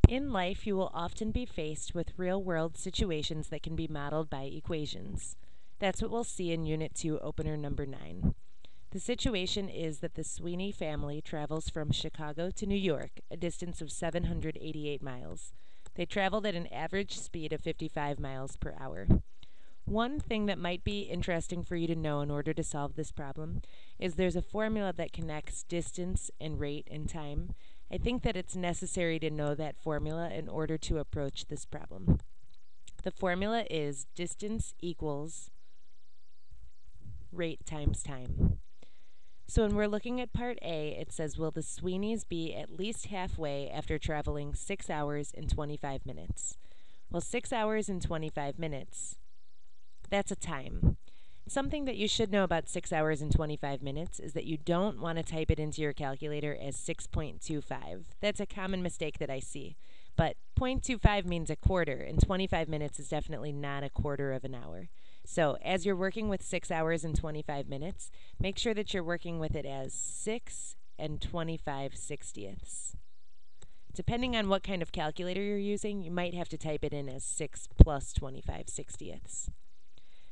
In life, you will often be faced with real-world situations that can be modeled by equations. That's what we'll see in Unit 2, Opener number 9. The situation is that the Sweeney family travels from Chicago to New York, a distance of 788 miles. They traveled at an average speed of 55 miles per hour. One thing that might be interesting for you to know in order to solve this problem is there's a formula that connects distance and rate and time. I think that it's necessary to know that formula in order to approach this problem. The formula is distance equals rate times time. So when we're looking at part A, it says, will the Sweeneys be at least halfway after traveling 6 hours and 25 minutes? Well, 6 hours and 25 minutes, that's a time. Something that you should know about 6 hours and 25 minutes is that you don't want to type it into your calculator as 6.25. That's a common mistake that I see. But 0.25 means a quarter, and 25 minutes is definitely not a quarter of an hour. So as you're working with 6 hours and 25 minutes, make sure that you're working with it as 6 and 25 sixtieths. Depending on what kind of calculator you're using, you might have to type it in as 6 plus 25 sixtieths.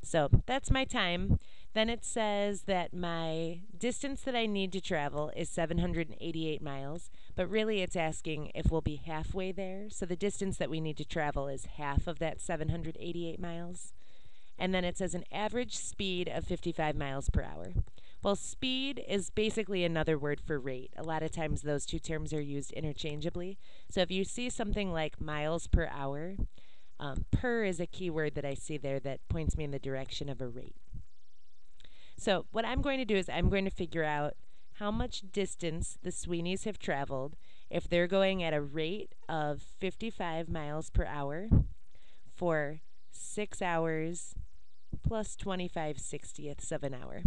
So that's my time. Then it says that my distance that I need to travel is 788 miles, but really it's asking if we'll be halfway there. So the distance that we need to travel is half of that 788 miles. And then it says an average speed of 55 miles per hour. Well, speed is basically another word for rate. A lot of times those two terms are used interchangeably. So if you see something like miles per hour, per is a keyword that I see there that points me in the direction of a rate. So what I'm going to do is I'm going to figure out how much distance the Sweeneys have traveled if they're going at a rate of 55 miles per hour for 6 hours plus 25 sixtieths of an hour.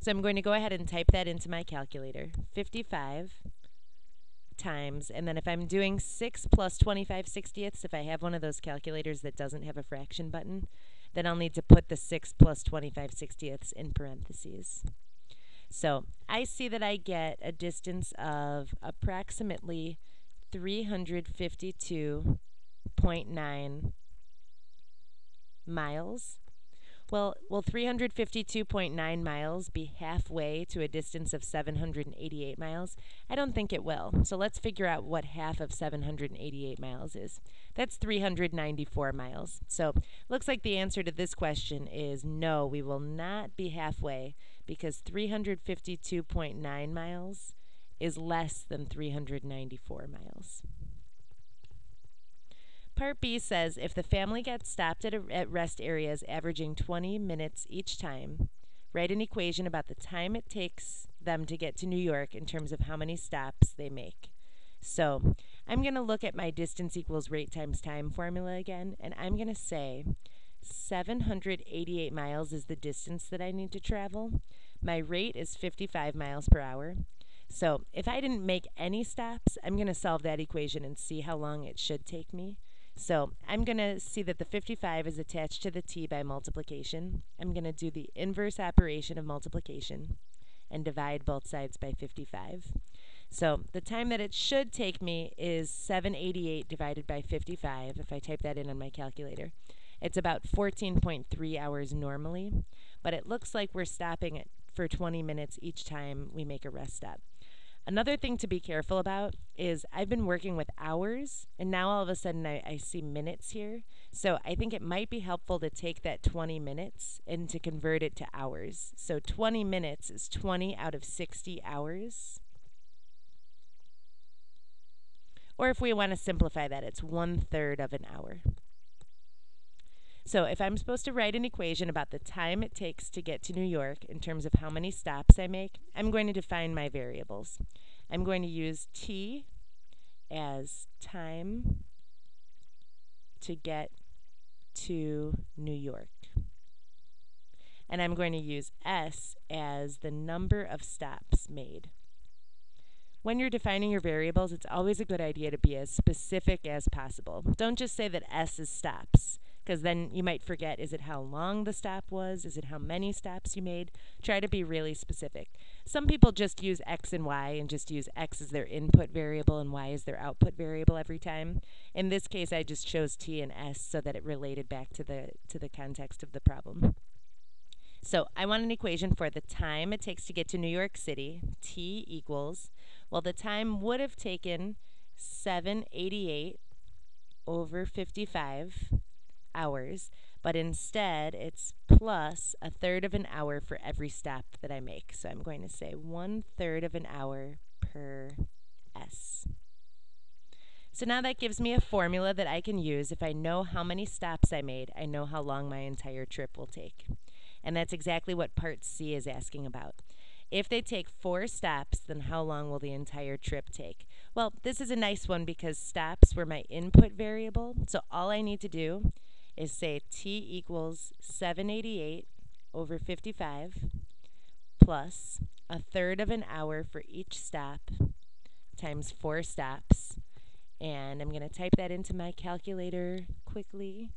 So I'm going to go ahead and type that into my calculator. 55 times, and then if I'm doing 6 plus 25 sixtieths, if I have one of those calculators that doesn't have a fraction button, then I'll need to put the 6 plus 25 sixtieths in parentheses. So I see that I get a distance of approximately 352.9 miles. Well, will 352.9 miles be halfway to a distance of 788 miles? I don't think it will. So let's figure out what half of 788 miles is. That's 394 miles. So looks like the answer to this question is no, we will not be halfway because 352.9 miles is less than 394 miles. Part B says if the family gets stopped at rest areas averaging 20 minutes each time, write an equation about the time it takes them to get to New York in terms of how many stops they make. So I'm going to look at my distance equals rate times time formula again, and I'm going to say 788 miles is the distance that I need to travel. My rate is 55 miles per hour. So if I didn't make any stops, I'm going to solve that equation and see how long it should take me. So I'm going to see that the 55 is attached to the t by multiplication. I'm going to do the inverse operation of multiplication and divide both sides by 55. So the time that it should take me is 788 divided by 55, if I type that in on my calculator. It's about 14.3 hours normally, but it looks like we're stopping for 20 minutes each time we make a rest stop. Another thing to be careful about is I've been working with hours, and now all of a sudden I see minutes here. So I think it might be helpful to take that 20 minutes and to convert it to hours. So 20 minutes is 20 out of 60 hours. Or if we want to simplify that, it's 1/3 of an hour. So if I'm supposed to write an equation about the time it takes to get to New York in terms of how many stops I make, I'm going to define my variables. I'm going to use t as time to get to New York. And I'm going to use s as the number of stops made. When you're defining your variables, it's always a good idea to be as specific as possible. Don't just say that s is stops, because then you might forget, is it how long the stop was? Is it how many stops you made? Try to be really specific. Some people just use X and Y and just use X as their input variable and Y as their output variable every time. In this case, I just chose T and S so that it related back to the context of the problem. So I want an equation for the time it takes to get to New York City. T equals, well, the time would have taken 788 over 55 hours, but instead it's plus a third of an hour for every stop that I make. So I'm going to say 1/3 of an hour per S. So now that gives me a formula that I can use. If I know how many stops I made, I know how long my entire trip will take. And that's exactly what part C is asking about. If they take 4 stops, then how long will the entire trip take? Well, this is a nice one because stops were my input variable. So all I need to do is say T equals 788 over 55 plus a third of an hour for each stop times 4 stops. And I'm going to type that into my calculator quickly.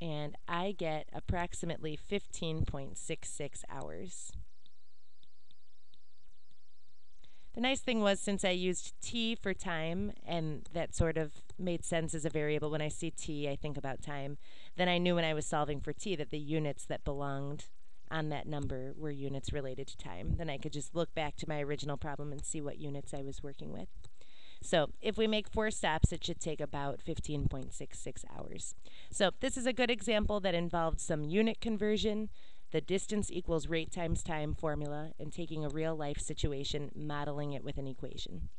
And I get approximately 15.66 hours. The nice thing was, since I used T for time, and that sort of made sense as a variable, when I see T, I think about time, then I knew when I was solving for T that the units that belonged on that number were units related to time. Then I could just look back to my original problem and see what units I was working with. So if we make 4 stops, it should take about 15.66 hours. So this is a good example that involved some unit conversion, the distance equals rate times time formula, and taking a real life situation, modeling it with an equation.